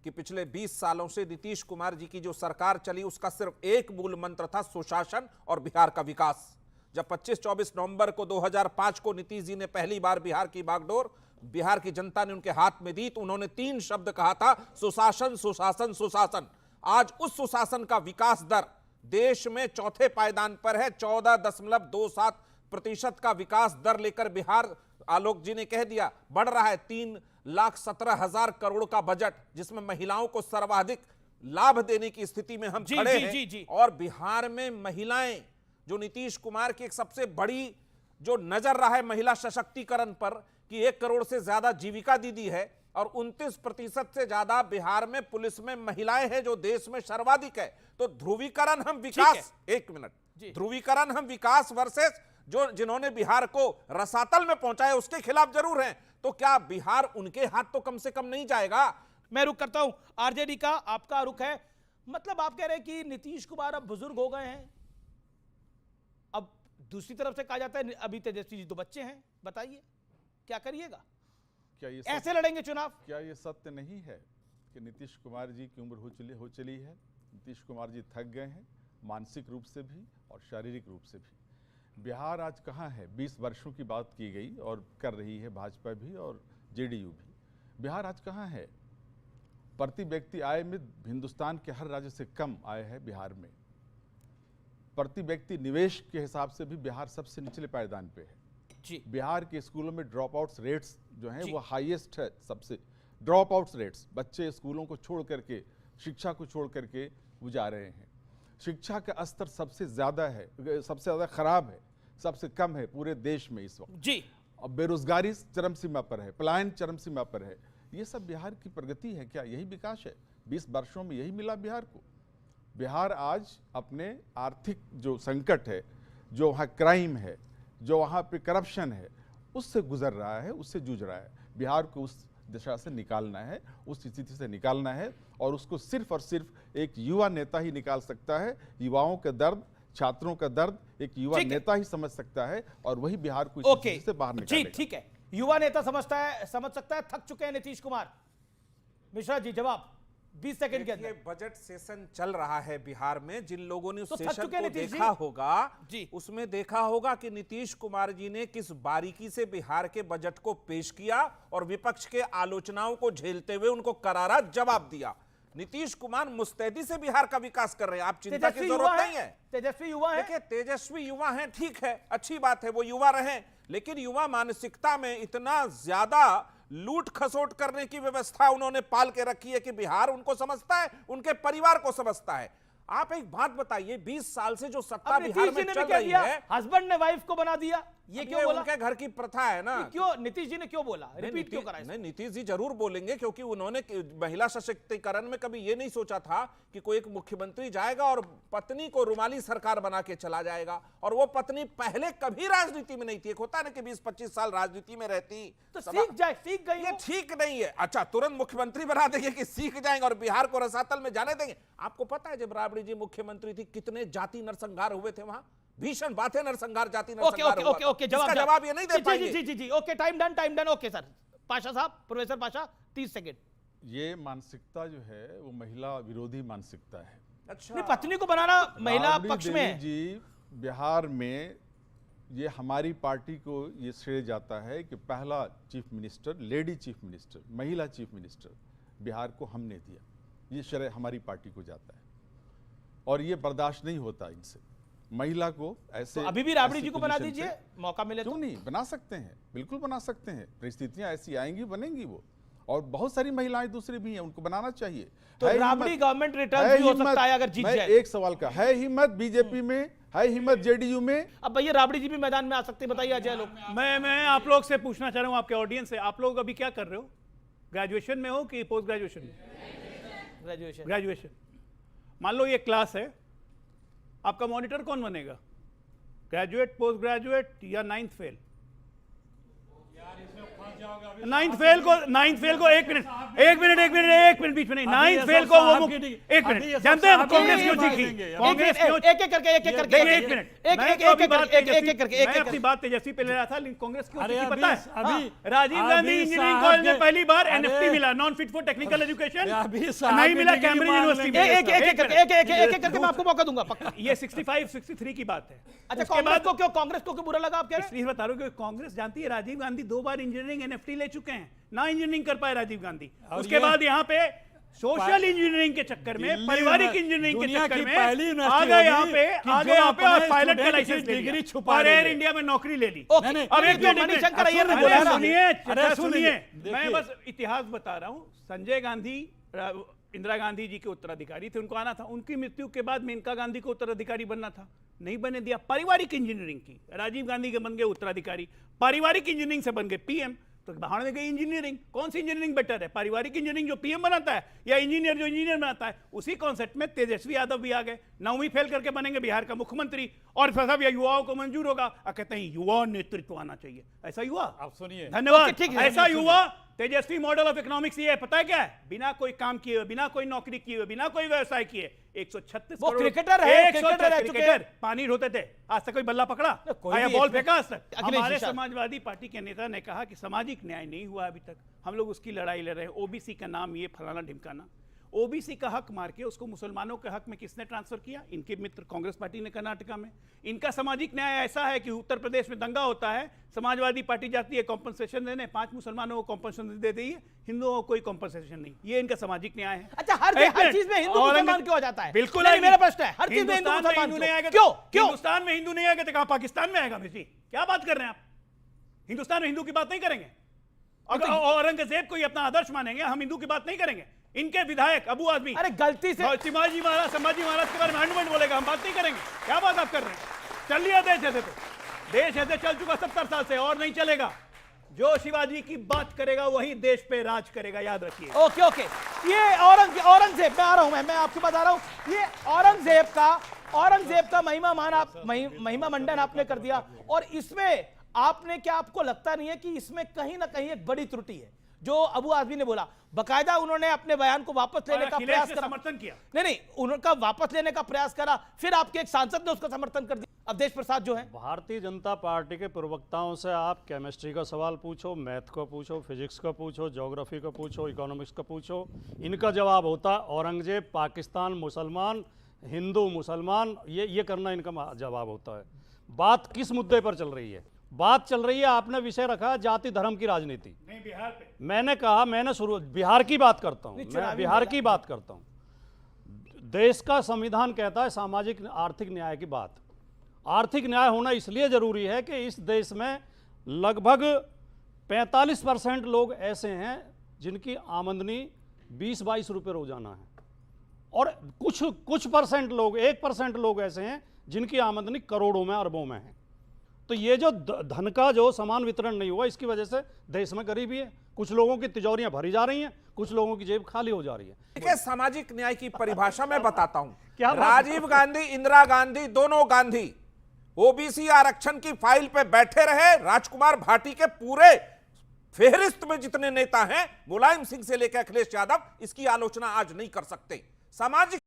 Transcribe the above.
कि पिछले 20 सालों से नीतीश कुमार जी की जो सरकार चली उसका सिर्फ एक मूल मंत्र था, सुशासन और बिहार का विकास। जब 25-24 नवंबर को 2005 को नीतीश जी ने पहली बार बिहार की बागडोर बिहार की जनता ने उनके हाथ में दी तो उन्होंने 3 शब्द कहा था, सुशासन सुशासन सुशासन। आज उस सुशासन का विकास दर देश में चौथे पायदान पर है। 14.27% का विकास दर लेकर बिहार, आलोक जी ने कह दिया, बढ़ रहा है। 3,17,000 करोड़ का बजट, जिसमें महिलाओं को सर्वाधिक लाभ देने की स्थिति में हम खड़े हैं। और बिहार में महिलाएं, जो नीतीश कुमार की एक सबसे बड़ी जो नजर रहा है महिला सशक्तिकरण पर कि 1 करोड़ से ज्यादा जीविका दीदी है और 29% से ज्यादा बिहार में पुलिस में महिलाएं हैं, जो देश में सर्वाधिक है। तो ध्रुवीकरण हम विकास, 1 मिनट, ध्रुवीकरण हम विकास वर्सेस जो जिन्होंने बिहार को रसातल में पहुंचाया उसके खिलाफ जरूर हैं। तो क्या बिहार उनके हाथ तो कम से कम नहीं जाएगा? मैं रुक करता हूं आरजेडी का, आपका रुख है। मतलब आप कह रहे हैं कि नीतीश कुमार अब बुजुर्ग हो गए हैं। अब दूसरी तरफ से कहा जाता है अभी तेजस्वी जी तो बच्चे हैं, बताइए क्या करिएगा? क्या ये ऐसे लड़ेंगे चुनाव? क्या ये सत्य नहीं है कि नीतीश कुमार जी की उम्र हो चली है? नीतीश कुमार जी थक गए हैं, मानसिक रूप से भी और शारीरिक रूप से भी। बिहार आज कहाँ है? 20 वर्षों की बात की गई और कर रही है भाजपा भी और जेडीयू भी। बिहार आज कहाँ है? प्रति व्यक्ति आय में हिंदुस्तान के हर राज्य से कम आय है बिहार में। प्रति व्यक्ति निवेश के हिसाब से भी बिहार सबसे निचले पायदान पे है जी। बिहार के स्कूलों में ड्रॉप आउट्स रेट्स जो हैं वो हाईएस्ट है सबसे। ड्रॉप आउट्स रेट्स, बच्चे स्कूलों को छोड़ करके, शिक्षा को छोड़ करके वो जा रहे हैं। शिक्षा का स्तर सबसे ज़्यादा है, सबसे ज़्यादा खराब है, सबसे कम है पूरे देश में इस वक्त जी। और बेरोजगारी चरम सीमा पर है, पलायन चरम सीमा पर है। ये सब बिहार की प्रगति है क्या? यही विकास है? 20 वर्षों में यही मिला बिहार को? बिहार आज अपने आर्थिक जो संकट है, जो वहाँ क्राइम है, जो वहाँ पे करप्शन है, उससे गुजर रहा है, उससे जूझ रहा है। बिहार को उस दिशा से निकालना है, उस स्थिति से निकालना है और उसको सिर्फ और सिर्फ एक युवा नेता ही निकाल सकता है। युवाओं का दर्द, छात्रों का दर्द एक युवा नेता ही समझ सकता है और वही बिहार को इस स्थिति से बाहर निकालेगा। ठीक है, युवा नेता समझ सकता है। थक चुके हैं नीतीश कुमार। मिश्रा जी जवाब 20 सेकंड के अंदर। बजट सेशन चल रहा है बिहार में, जिन लोगों ने उस तो सेशन को देखा होगा जी, उसमें देखा होगा कि नीतीश कुमार जी ने किस बारीकी से बिहार के बजट को पेश किया और विपक्ष के आलोचनाओं को झेलते हुए उनको करारा जवाब दिया। नीतीश कुमार मुस्तैदी से बिहार का विकास कर रहे हैं, आप चिंता की जरूरत नहीं है। तेजस्वी युवा है। देखिए, तेजस्वी युवा हैं, ठीक है, अच्छी बात है, वो युवा रहे, लेकिन युवा मानसिकता में इतना ज्यादा लूट खसोट करने की व्यवस्था उन्होंने पाल के रखी है कि बिहार उनको समझता है, उनके परिवार को समझता है। आप एक बात बताइए, 20 साल से जो सत्ता बिहार में चल रही है, हस्बैंड ने वाइफ को बना दिया, ये क्यों बोला? उनके घर की प्रथा है ना। क्यों नीतीश जी ने क्यों बोला? रिपीट क्यों करा? नहीं, नीतीश जी जरूर बोलेंगे क्योंकि उन्होंने महिला सशक्तिकरण में कभी ये नहीं सोचा था कि कोई एक मुख्यमंत्री जाएगा और पत्नी को रुमाली सरकार बना के चला जाएगा। और वो पत्नी पहले कभी राजनीति में नहीं थी। एक होता है ना कि 20-25 साल राजनीति में रहती तो सीख गई। ये ठीक नहीं है। अच्छा, तुरंत मुख्यमंत्री बना देंगे कि सीख जाएंगे और बिहार को रसातल में जाने देंगे? आपको पता है जब राबड़ी जी मुख्यमंत्री थी कितने जाति नरसंहार हुए थे वहां? भीषण बातें नरसंहार, जाति नरसंहार। ओके, जवाब ये नहीं दे पाएंगे। जी, okay, time done. Okay sir, Pasha साहब, प्रोफेसर पाशा, 30 सेकंड। ये मानसिकता जो है वो महिला विरोधी मानसिकता है। अच्छा, नहीं, पत्नी को बनाना महिला पक्ष में है जी। बिहार में ये हमारी पार्टी को ये श्रेय जाता है कि पहला chief minister, lady chief minister, महिला चीफ मिनिस्टर बिहार को हमने दिया। ये श्रेय हमारी पार्टी को जाता है और ये बर्दाश्त नहीं होता इनसे। महिला को ऐसे तो अभी भी राबड़ी जी को बना दीजिए, मौका मिले क्यों तो। नहीं बना सकते हैं, बिल्कुल बना सकते हैं। परिस्थितियां ऐसी आएंगी, बनेंगी वो। और बहुत सारी महिलाएं दूसरी भी हैं, उनको बनाना चाहिए। तो राबड़ी गवर्नमेंट रिटर्न भी हो सकता है अगर जीत जाए। एक सवाल का है हिम्मत बीजेपी में, है हिम्मत जेडीयू में। अब भैया राबड़ी जी भी मैदान में आ सकते हैं, बताइए अजय लोग। मैं आप लोग से पूछना चाह रहा हूं, आपके ऑडियंस से, आप लोग अभी क्या कर रहे हो? ग्रेजुएशन में हो कि पोस्ट ग्रेजुएशन में? ग्रेजुएशन। मान लो ये क्लास है, आपका मॉनिटर कौन बनेगा? ग्रेजुएट, पोस्ट ग्रेजुएट या 9th फेल? नाइन्थ फेल को एक मिनट बीच में नहीं, नाइन्थ फेल को वो एक मिनट जानते हैं कांग्रेस क्यों जीती? कांग्रेस क्यों एक एक करके मैं अपनी बात तेजस्वी पे ले रहा था, लेकिन कांग्रेस क्यों जीती पता है? अभी राजीव गांधी इंजीनियरिंग कॉलेज में पहली बार एनएफटी मिला, non fit for technical education, नहीं मिला कैम्ब्रिज यूनिवर्सिटी में। एक करके मैं आपको मौका दूंगा पक्का। ये 65-63 की बात है। अच्छा, कांग्रेस को क्यों बुरा लगा आप कह रहे हैं? इसलिए बता रहा हूं कि कांग्रेस जानती है राजीव गांधी 2 बार इंजीनियरिंग एनएफटी ले चुके हैं, ना इंजीनियरिंग कर पाए राजीव गांधी। उसके बाद यहाँ पे सोशल इंजीनियरिंग के चक्कर में, पारिवारिक इंजीनियरिंग के चक्कर में आ गए यहाँ पे और पायलट का लाइसेंस डिग्री छुपा और एयर इंडिया में नौकरी ले ली। अब एक मणिशंकर अय्यर ने बोला ना, सुनिए मैं बस इतिहास बता रहा हूँ। संजय गांधी इंदिरा गांधी जी के उत्तराधिकारी थे, उनको आना था। उनकी मृत्यु के बाद मेनका गांधी को उत्तराधिकारी बनना था, नहीं बने दिया। पारिवारिक इंजीनियरिंग की, राजीव गांधी के बन गए उत्तराधिकारी, पारिवारिक इंजीनियरिंग से बन गए पीएम। तो बाहर में गई इंजीनियरिंग, कौन सी इंजीनियरिंग बेटर है? पारिवारिक इंजीनियरिंग जो पीएम बनाता है या इंजीनियर जो इंजीनियर बनाता है? उसी कॉन्सेप्ट में तेजस्वी यादव भी आ गए, 9वीं फेल करके बनेंगे बिहार का मुख्यमंत्री और सब युवाओं को मंजूर होगा। कहते हैं युवा नेतृत्व आना चाहिए, ऐसा युवा। आप सुनिए, धन्यवाद। ऐसा युवा तेजस्वी मॉडल ऑफ इकोनॉमिक्स ये है, पता है क्या है? बिना कोई काम किए हुए, बिना कोई नौकरी किए हुए, बिना कोई व्यवसाय किए 136 वो करोड़ क्रिकेटर है, क्रिकेटर पानी ढोते थे, आज तक कोई बल्ला पकड़ा? आया बॉल फेंका आज तक? हमारे समाजवादी पार्टी के नेता ने कहा कि सामाजिक न्याय नहीं हुआ अभी तक, हम लोग उसकी लड़ाई लड़ रहे हैं। ओबीसी का नाम ये फलाना ढिमकाना, ओबीसी का हक मार के उसको मुसलमानों के हक में किसने ट्रांसफर किया? इनके मित्र कांग्रेस पार्टी ने कर्नाटका में। इनका सामाजिक न्याय ऐसा है कि उत्तर प्रदेश में दंगा होता है, समाजवादी पार्टी जाती है कॉम्पनसेशन देने, 5 मुसलमानों को कॉम्पनसेशन दे दी है, हिंदुओं को कोई कॉम्पनसेशन नहीं। ये इनका सामाजिक न्याय है। अच्छा, हर चीज में हिंदू मुसलमान क्यों आ जाता है? बिल्कुल नहीं, मेरा प्रश्न है, हर चीज में हिंदू मुसलमान नहीं आएगा। क्यों? हिंदुस्तान में हिंदू नहीं आएगा तो कहां पाकिस्तान में आएगा? बेटी क्या बात कर रहे हैं आप? हिंदुस्तान में हिंदू की बात नहीं करेंगे? अगर औरंगजेब को अपना आदर्श मानेंगे, हम हिंदू की बात नहीं करेंगे? इनके विधायक अबू आदमी, अरे गलती से संभाजी महाराज के बारे में आर्गुमेंट बोलेगा, हम बात नहीं करेंगे? क्या बात आप कर रहे हैं? चल लिया देश ऐसे, तो देश ऐसे चल चुका 70 साल से, और नहीं चलेगा। जो शिवाजी की बात करेगा वही देश पे राज करेगा, याद रखिए। ओके। ये औरंगजेब, मैं आ रहा हूं, मैं आपके पास आ रहा हूं। ये औरंगजेब का महिमा मंडन आपने कर दिया, और इसमें आपने क्या, आपको लगता नहीं है कि इसमें कहीं ना कहीं एक बड़ी त्रुटि है? जो अबू आदमी ने बोला, बकायदा उन्होंने अपने बयान को वापस लेने का प्रयास करा, समर्थन किया। नहीं, उनका वापस लेने का प्रयास करा, फिर आपके एक सांसद ने उसका समर्थन कर दिया। अवधेश प्रसाद जो है, भारतीय जनता पार्टी के प्रवक्ताओं से आप केमिस्ट्री का सवाल पूछो, मैथ को पूछो, फिजिक्स को पूछो, ज्योग्राफी को पूछो, इकोनॉमिक्स को पूछो, इनका जवाब होता औरंगजेब, पाकिस्तान, मुसलमान, हिंदू मुसलमान, ये करना इनका जवाब होता है। बात किस मुद्दे पर चल रही है? बात चल रही है, आपने विषय रखा जाति धर्म की राजनीति। नहीं, बिहार पे मैंने कहा, मैंने शुरू बिहार की बात करता हूं, मैं बिहार की बात करता हूं। देश का संविधान कहता है सामाजिक आर्थिक न्याय की बात। आर्थिक न्याय होना इसलिए जरूरी है कि इस देश में लगभग 45% लोग ऐसे हैं जिनकी आमदनी 20-22 रुपये रोजाना है, और कुछ परसेंट लोग, 1% लोग ऐसे हैं जिनकी आमदनी करोड़ों में, अरबों में है। तो ये जो धन का जो समान वितरण नहीं हुआ, इसकी वजह से देश में गरीबी है, कुछ लोगों की तिजोरियां भरी जा रही हैं, कुछ लोगों की जेब खाली हो जा रही है। देखिए, सामाजिक न्याय की परिभाषा मैं बताता हूं। राजीव गांधी, इंदिरा गांधी, दोनों गांधी ओबीसी आरक्षण की फाइल पे बैठे रहे। राजकुमार भाटी के पूरे फेहरिस्त में जितने नेता हैं, मुलायम सिंह से लेकर अखिलेश यादव, इसकी आलोचना आज नहीं कर सकते। सामाजिक